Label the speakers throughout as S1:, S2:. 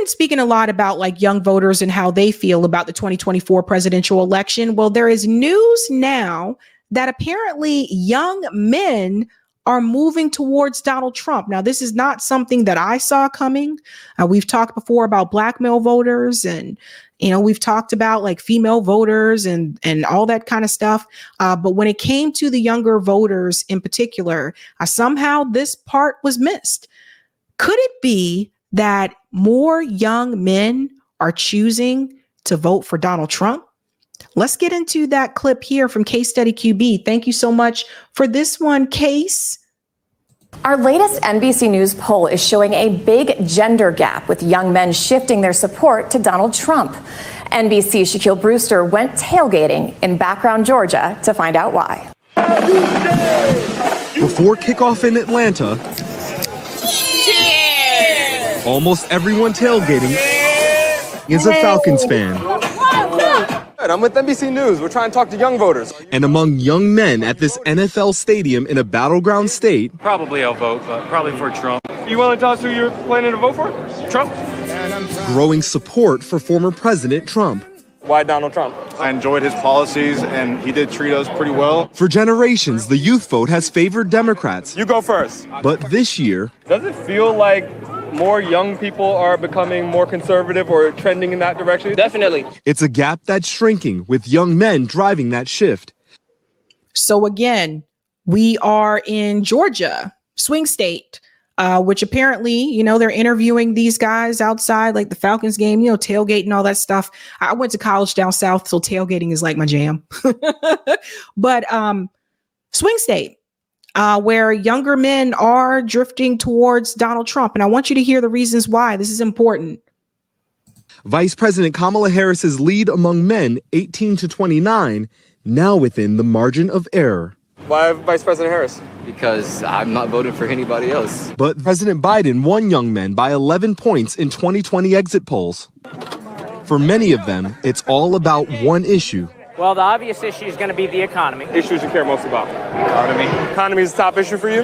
S1: speaking a lot about like young voters and how they feel about the 2024 presidential election. Well, there is news now that apparently young men are moving towards Donald Trump. Now, this is not something that I saw coming. We've talked before about black male voters, and we've talked about like female voters and all that kind of stuff. But when it came to the younger voters in particular, somehow this part was missed. Could it be that more young men are choosing to vote for Donald Trump? Let's get into that clip here from Case Study QB. Thank you so much for this one, Case.
S2: Our latest NBC News poll is showing a big gender gap, with young men shifting their support to Donald Trump. NBC's Shaquille Brewster went tailgating in Background, Georgia, to find out why.
S3: Before kickoff in Atlanta, almost everyone tailgating is a Falcons fan.
S4: I'm with NBC News. We're trying to talk to young voters.
S3: And among young men at this NFL stadium in a battleground state,
S5: probably I'll vote, but probably for Trump. You want to tell us who you're planning to vote for? Trump?
S3: growing support for former President Trump.
S4: Why Donald Trump?
S6: I enjoyed his policies, and he did treat us pretty well.
S3: For generations, the youth vote has favored Democrats.
S4: You go first.
S3: But this year...
S4: Does it feel like more young people are becoming more conservative or trending in that direction?
S7: Definitely.
S3: It's a gap that's shrinking, with young men driving that shift.
S1: So again, we are in Georgia, swing state, which apparently, you know, they're interviewing these guys outside, like the Falcons game, you know, tailgating, all that stuff. I went to college down south, so tailgating is like my jam. But swing state, where younger men are drifting towards Donald Trump. And I want you to hear the reasons why. This is important.
S3: Vice President Kamala Harris's lead among men 18 to 29, now within the margin of error.
S4: Why Vice President Harris?
S7: Because I'm not voting for anybody else.
S3: But President Biden won young men by 11 points in 2020 exit polls. For many of them, it's all about one issue.
S8: Well, the obvious issue is going to be the economy.
S4: Issues you care most about? Economy. Economy is the top issue for you?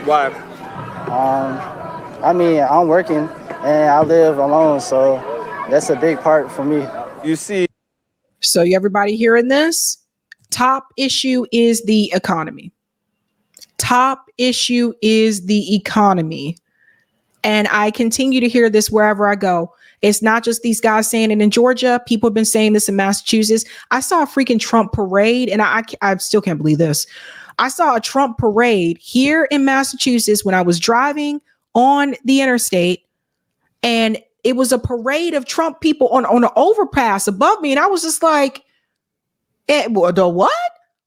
S4: Why?
S9: I mean, I'm working and I live alone, so that's a big part for me.
S4: You see.
S1: So everybody hearing this? Top issue is the economy. Top issue is the economy. And I continue to hear this wherever I go. It's not just these guys saying it in Georgia. People have been saying this in Massachusetts. I saw a freaking Trump parade, and I still can't believe this. I saw a Trump parade here in Massachusetts when I was driving on the interstate, and it was a parade of Trump people on an overpass above me. And I was just like, the what?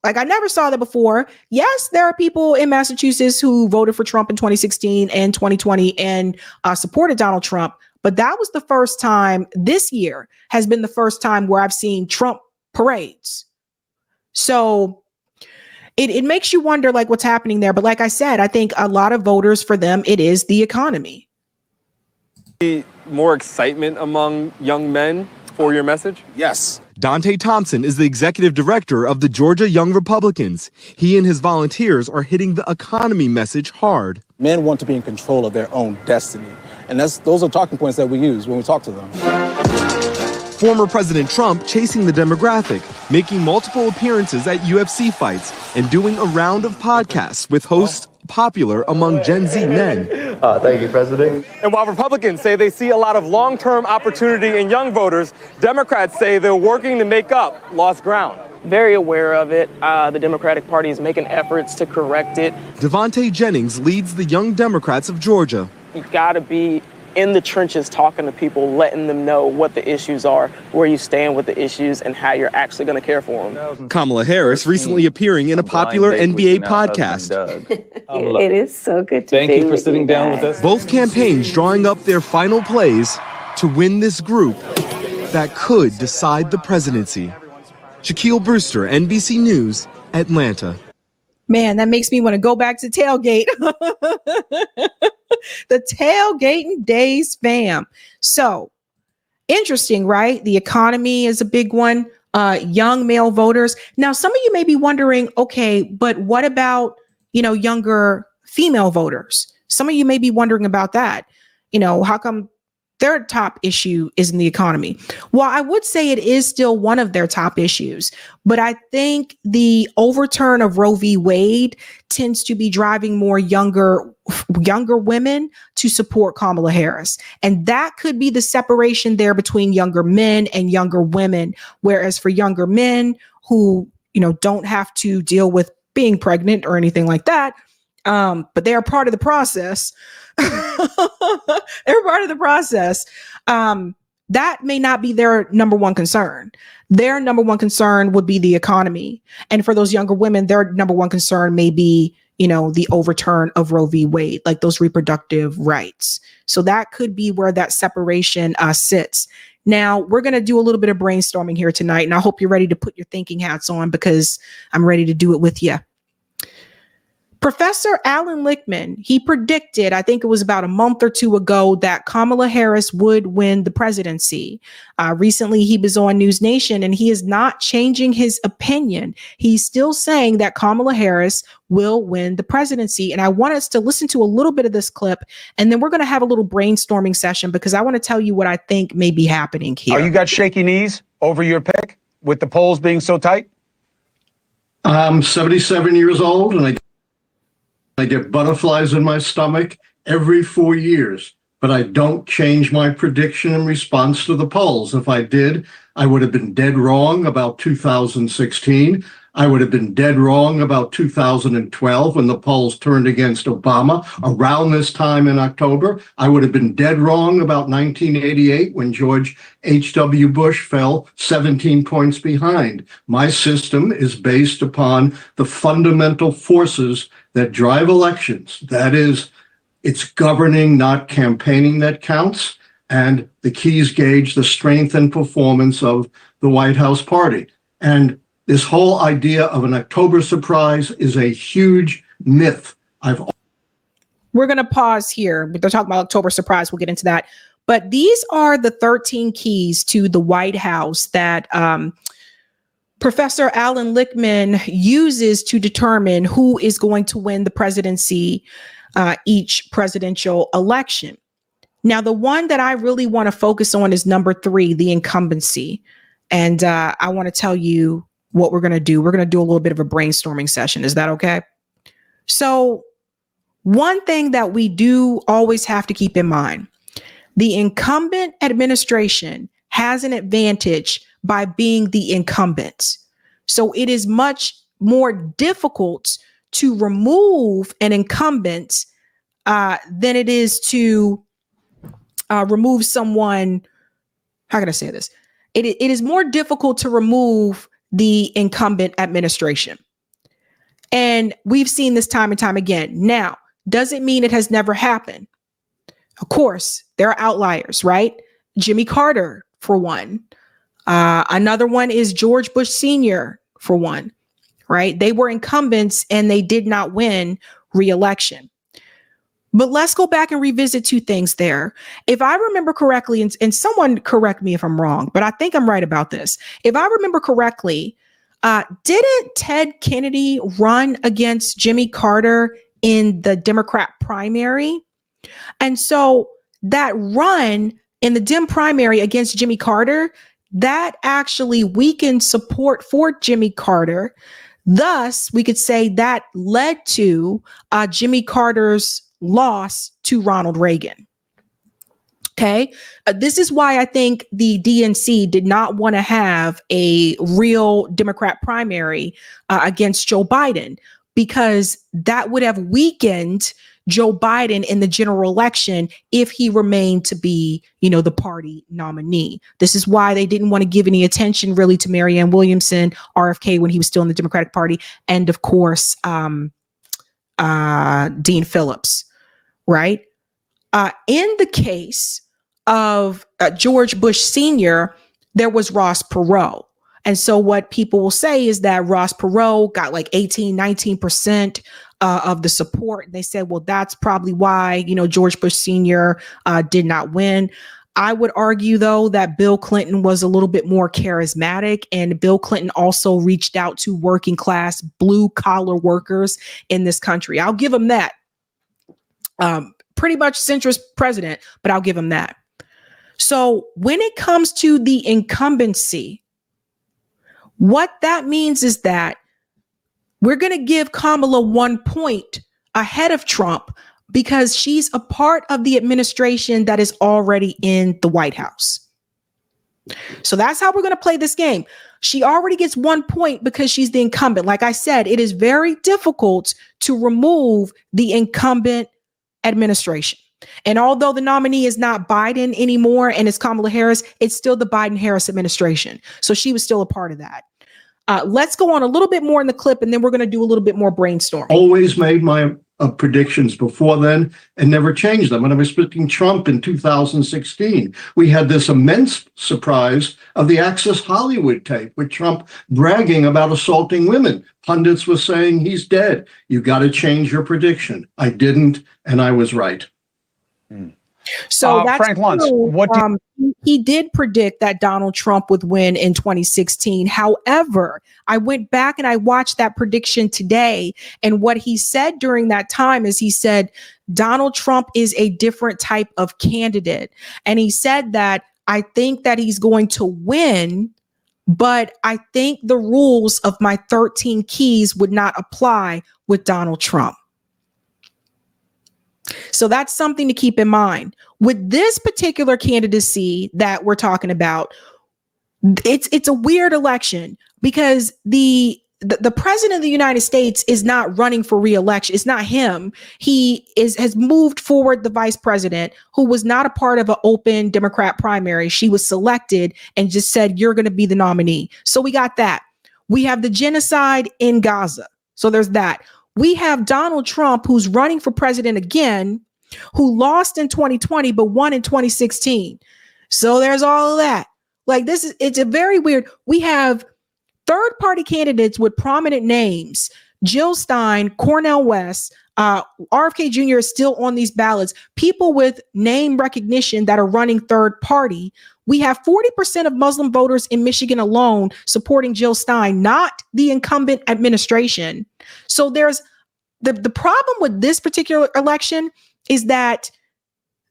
S1: Like, I never saw that before. Yes, there are people in Massachusetts who voted for Trump in 2016 and 2020 and supported Donald Trump. But that was the first time, this year has been the first time where I've seen Trump parades. So it makes you wonder, like, what's happening there. But like I said, I think a lot of voters, for them, it is the economy.
S4: More excitement among young men for your message?
S6: Yes.
S3: Dante Thompson is the executive director of the Georgia Young Republicans. He and his volunteers are hitting the economy message hard.
S10: Men want to be in control of their own destiny. And those are talking points that we use when we talk to them.
S3: Former President Trump chasing the demographic, making multiple appearances at UFC fights, and doing a round of podcasts with hosts popular among Gen Z men.
S4: Thank you, President. And while Republicans say they see a lot of long-term opportunity in young voters, Democrats say they're working to make up lost ground.
S8: Very aware of it. The Democratic Party is making efforts to correct it.
S3: Devontae Jennings leads the Young Democrats of Georgia.
S8: You've got to be in the trenches talking to people, letting them know what the issues are, where you stand with the issues, and how you're actually going to care for them.
S3: Kamala Harris recently appearing in a popular NBA podcast.
S11: It is so good to be with you.
S6: Thank you for sitting down with us.
S3: Both campaigns drawing up their final plays to win this group that could decide the presidency. Shaquille Brewster, NBC News, Atlanta.
S1: Man, that makes me want to go back to tailgate. The tailgating days, fam. So interesting, right? The economy is a big one. Young male voters. Now, some of you may be wondering, okay, but what about, younger female voters? Some of you may be wondering about that. How come their top issue isn't the economy. Well, I would say it is still one of their top issues, but I think the overturn of Roe v. Wade tends to be driving more younger women to support Kamala Harris. And that could be the separation there between younger men and younger women. Whereas for younger men who, don't have to deal with being pregnant or anything like that, but they are part of the process. They're part of the process. That may not be their number one concern. Their number one concern would be the economy. And for those younger women, their number one concern may be, the overturn of Roe v. Wade, like those reproductive rights. So that could be where that separation sits. Now, we're going to do a little bit of brainstorming here tonight, and I hope you're ready to put your thinking hats on because I'm ready to do it with you. Professor Alan Lickman, he predicted, I think it was about a month or two ago, that Kamala Harris would win the presidency. Recently, he was on News Nation, and he is not changing his opinion. He's still saying that Kamala Harris will win the presidency. And I want us to listen to a little bit of this clip, and then we're going to have a little brainstorming session because I want to tell you what I think may be happening here.
S12: You got shaky knees over your pick with the polls being so tight?
S13: I'm 77 years old, and I get butterflies in my stomach every 4 years, but I don't change my prediction in response to the polls. If I did, I would have been dead wrong about 2016. I would have been dead wrong about 2012 when the polls turned against Obama. Around this time in October, I would have been dead wrong about 1988 when George H.W. Bush fell 17 points behind. My system is based upon the fundamental forces that drive elections. That is, it's governing, not campaigning, that counts. And the keys gauge the strength and performance of the White House party. And this whole idea of an October surprise is a huge myth.
S1: We're going to pause here. They're talking about October surprise. We'll get into that. But these are the 13 keys to the White House that Professor Alan Lickman uses to determine who is going to win the presidency each presidential election. Now, the one that I really want to focus on is number 3, the incumbency. And I want to tell you what we're going to do. We're going to do a little bit of a brainstorming session. Is that okay? So one thing that we do always have to keep in mind, the incumbent administration has an advantage by being the incumbent. So it is much more difficult to remove an incumbent than it is to remove someone. How can I say this? It is more difficult to remove the incumbent administration. And we've seen this time and time again. Now, does it mean it has never happened? Of course, there are outliers, right? Jimmy Carter, for one. Another one is George Bush Sr., for one, right? They were incumbents and they did not win re-election. But let's go back and revisit 2 things there. If I remember correctly, and someone correct me if I'm wrong, but I think I'm right about this. If I remember correctly, didn't Ted Kennedy run against Jimmy Carter in the Democrat primary? And so that run in the Dem primary against Jimmy Carter, that actually weakened support for Jimmy Carter. Thus, we could say that led to Jimmy Carter's loss to Ronald Reagan. Okay. This is why I think the DNC did not want to have a real Democrat primary against Joe Biden, because that would have weakened Joe Biden in the general election if he remained to be, the party nominee. This is why they didn't want to give any attention really to Marianne Williamson, RFK, when he was still in the Democratic Party. And of course, Dean Phillips, right? In the case of George Bush Sr., there was Ross Perot. And so what people will say is that Ross Perot got like 19% of the support. They said, well, that's probably why, George Bush Sr. Did not win. I would argue, though, that Bill Clinton was a little bit more charismatic, and Bill Clinton also reached out to working class blue collar workers in this country. I'll give him that. Pretty much centrist president, but I'll give him that. So when it comes to the incumbency, what that means is that we're going to give Kamala 1 point ahead of Trump because she's a part of the administration that is already in the White House. So that's how we're going to play this game. She already gets 1 point because she's the incumbent. Like I said, it is very difficult to remove the incumbent administration. And although the nominee is not Biden anymore and it's Kamala Harris, it's still the Biden-Harris administration. So she was still a part of that. Let's go on a little bit more in the clip, and then we're going to do a little bit more brainstorming.
S13: Always made my predictions before then and never changed them. When I was picking Trump in 2016, we had this immense surprise of the Access Hollywood tape with Trump bragging about assaulting women. Pundits were saying he's dead. You got to change your prediction. I didn't, and I was right.
S1: So that's
S12: Frank Luntz,
S1: true. He did predict that Donald Trump would win in 2016. However, I went back and I watched that prediction today. And what he said during that time is he said, Donald Trump is a different type of candidate. And he said that I think that he's going to win, but I think the rules of my 13 keys would not apply with Donald Trump. So that's something to keep in mind. With this particular candidacy that we're talking about, it's a weird election because the president of the United States is not running for re-election. It's not him. He has moved forward the vice president, who was not a part of an open Democrat primary. She was selected and just said, you're going to be the nominee. So we got that. We have the genocide in Gaza. So there's that. We have Donald Trump, who's running for president again, who lost in 2020, but won in 2016. So there's all of that. Like it's a very weird. We have third party candidates with prominent names. Jill Stein, Cornel West, RFK Jr. is still on these ballots. People with name recognition that are running third party. We have 40% of Muslim voters in Michigan alone supporting Jill Stein, not the incumbent administration. So there's the problem with this particular election is that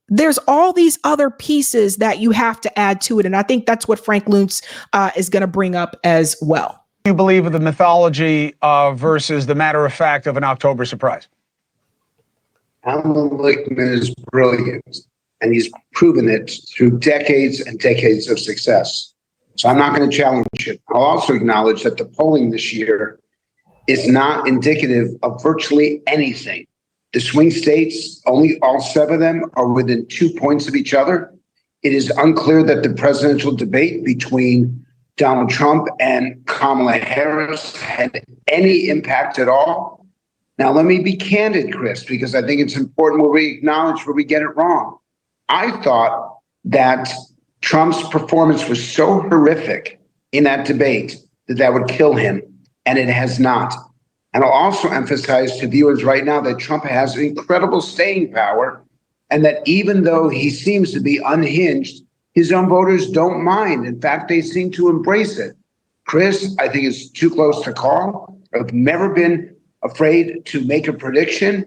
S1: there's all these other pieces that you have to add to it. And I think that's what Frank Luntz is going to bring up as well.
S12: You believe in the mythology versus the matter of fact of an October surprise?
S14: Alan Lickman is brilliant, and he's proven it through decades and decades of success. So I'm not going to challenge it. I'll also acknowledge that the polling this year is not indicative of virtually anything. The swing states, only all 7 of them are within 2 points of each other. It is unclear that the presidential debate between Donald Trump and Kamala Harris had any impact at all. Now, let me be candid, Chris, because I think it's important where we acknowledge where we get it wrong. I thought that Trump's performance was so horrific in that debate that would kill him, and it has not. And I'll also emphasize to viewers right now that Trump has incredible staying power, and that even though he seems to be unhinged, his own voters don't mind. In fact, they seem to embrace it. Chris, I think it's too close to call. I've never been afraid to make a prediction,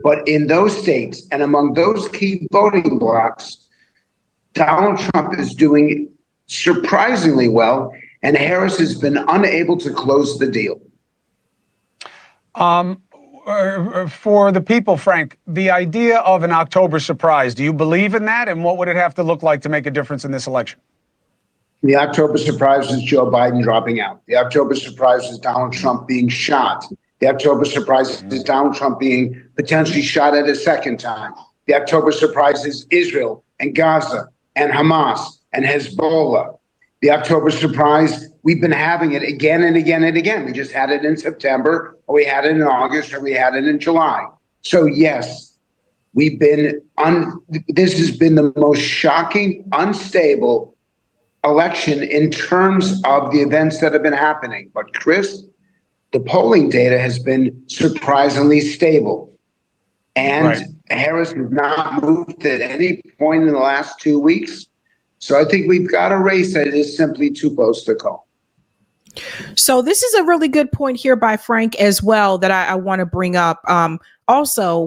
S14: but in those states and among those key voting blocks, Donald Trump is doing surprisingly well, and Harris has been unable to close the deal.
S12: For the people, Frank, the idea of an October surprise, do you believe in that? And what would it have to look like to make a difference in this election?
S14: The October surprise is Joe Biden dropping out. The October surprise is Donald Trump being shot. The October surprise is Donald Trump being potentially shot at a second time. The October surprise is Israel and Gaza and Hamas and Hezbollah. The October surprise, we've been having it again and again and again. We just had it in September, or we had it in August, or we had it in July. So yes, we've been this has been the most shocking, unstable election in terms of the events that have been happening. But Chris, the polling data has been surprisingly stable. And Harris has not moved at any point in the last 2 weeks. So I think we've got a race that is simply too close to call.
S1: So this is a really good point here by Frank as well that I want to bring up. Also,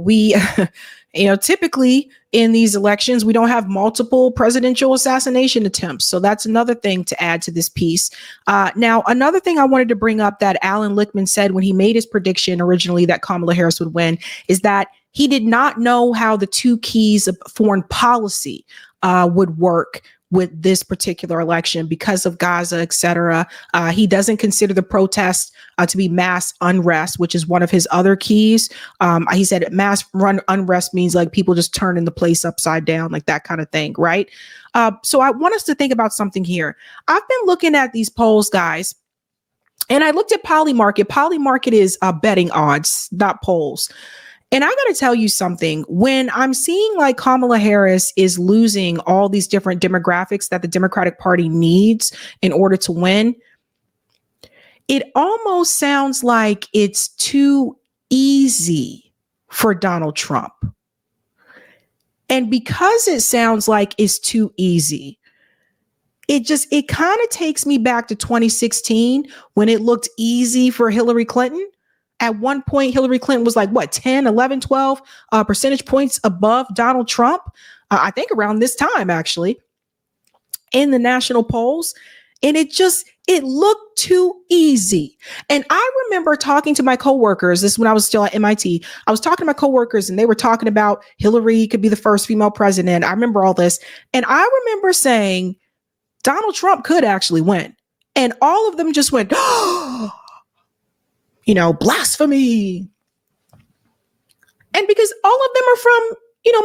S1: typically in these elections, we don't have multiple presidential assassination attempts. So that's another thing to add to this piece. Now, another thing I wanted to bring up that Alan Lickman said when he made his prediction originally that Kamala Harris would win is that he did not know how the two keys of foreign policy would work with this particular election because of Gaza, et cetera. He doesn't consider the protest to be mass unrest, which is one of his other keys. He said mass unrest means like people just turning the place upside down, like that kind of thing, right? So I want us to think about something here. I've been looking at these polls, guys, and I looked at Polymarket. Polymarket is betting odds, not polls. And I got to tell you something, when I'm seeing like Kamala Harris is losing all these different demographics that the Democratic Party needs in order to win, it almost sounds like it's too easy for Donald Trump. And because it sounds like it's too easy, it kind of takes me back to 2016 when it looked easy for Hillary Clinton. At one point, Hillary Clinton was like, 10, 11, 12 percentage points above Donald Trump. I think around this time, actually, in the national polls. And it looked too easy. And I remember talking to my coworkers. This is when I was still at MIT. I was talking to my coworkers and they were talking about Hillary could be the first female president. I remember all this. And I remember saying Donald Trump could actually win. And all of them just went, blasphemy. And because all of them are from,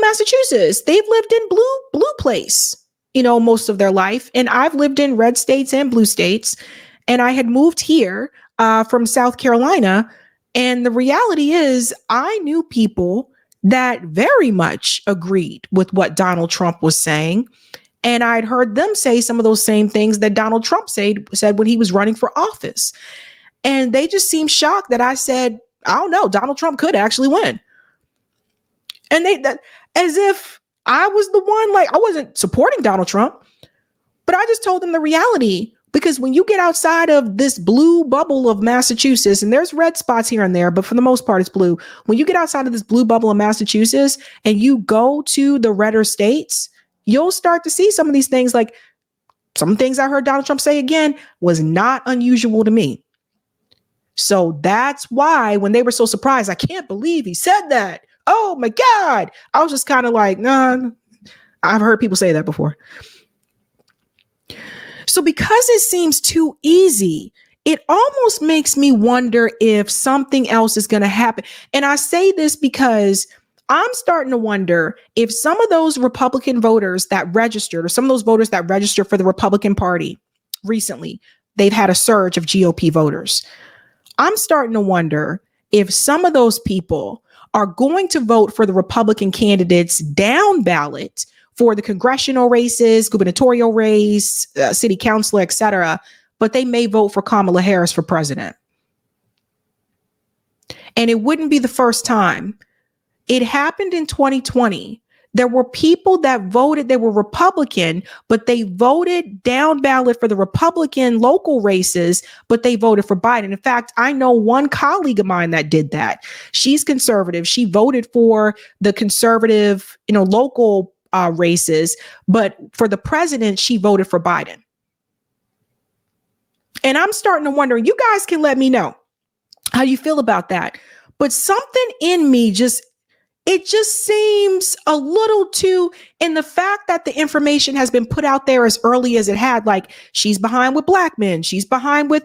S1: Massachusetts, they've lived in blue place, most of their life. And I've lived in red states and blue states. And I had moved here from South Carolina. And the reality is I knew people that very much agreed with what Donald Trump was saying. And I'd heard them say some of those same things that Donald Trump said when he was running for office. And they just seemed shocked that I said, I don't know, Donald Trump could actually win. And as if I was the one, like I wasn't supporting Donald Trump, but I just told them the reality. Because when you get outside of this blue bubble of Massachusetts, and there's red spots here and there, but for the most part, it's blue. When you get outside of this blue bubble of Massachusetts and you go to the redder states, you'll start to see some of these things. Like some things I heard Donald Trump say again was not unusual to me. So that's why when they were so surprised, I can't believe he said that. Oh my God. I was just kind of like, nah, I've heard people say that before. So because it seems too easy, it almost makes me wonder if something else is going to happen. And I say this because I'm starting to wonder if some of those Republican voters that registered, or some of those voters that registered for the Republican Party recently, they've had a surge of GOP voters. I'm starting to wonder if some of those people are going to vote for the Republican candidates down ballot for the congressional races, gubernatorial race, city council, et cetera, but they may vote for Kamala Harris for president. And it wouldn't be the first time. It happened in 2020. There were people that voted, they were Republican, but they voted down ballot for the Republican local races, but they voted for Biden. In fact, I know one colleague of mine that did that. She's conservative. She voted for the conservative, local races, but for the president, she voted for Biden. And I'm starting to wonder, you guys can let me know how you feel about that. But something in me it just seems a little too, in the fact that the information has been put out there as early as it had, like she's behind with black men, she's behind with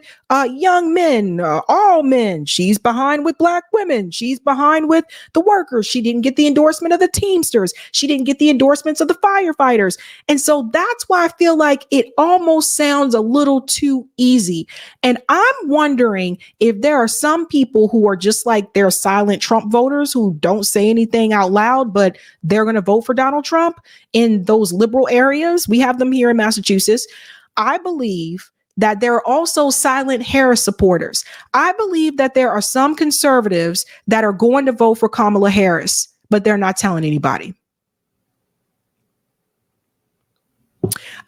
S1: young men, all men, she's behind with black women, she's behind with the workers, she didn't get the endorsement of the Teamsters, she didn't get the endorsements of the firefighters. And so that's why I feel like it almost sounds a little too easy. And I'm wondering if there are some people who are just like they're silent Trump voters who don't say anything out loud, but they're going to vote for Donald Trump in those liberal areas. We have them here in Massachusetts. I believe that there are also silent Harris supporters. I believe that there are some conservatives that are going to vote for Kamala Harris, but they're not telling anybody.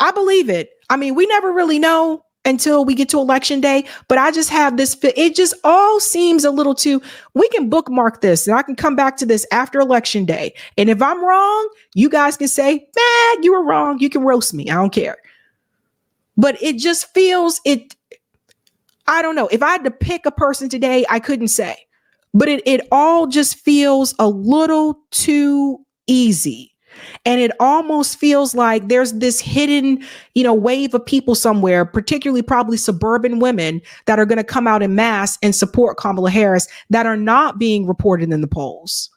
S1: I believe it. I mean, we never really know. until we get to election day. But I just have this, it just all seems a little too, we can bookmark this and I can come back to this after election day. And if I'm wrong, you guys can say, man, you were wrong. You can roast me. I don't care. But it just feels I don't know. If I had to pick a person today, I couldn't say. But it all just feels a little too easy. And it almost feels like there's this hidden, wave of people somewhere, particularly probably suburban women, that are going to come out in mass and support Kamala Harris that are not being reported in the polls.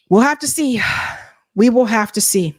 S1: We'll have to see. We will have to see.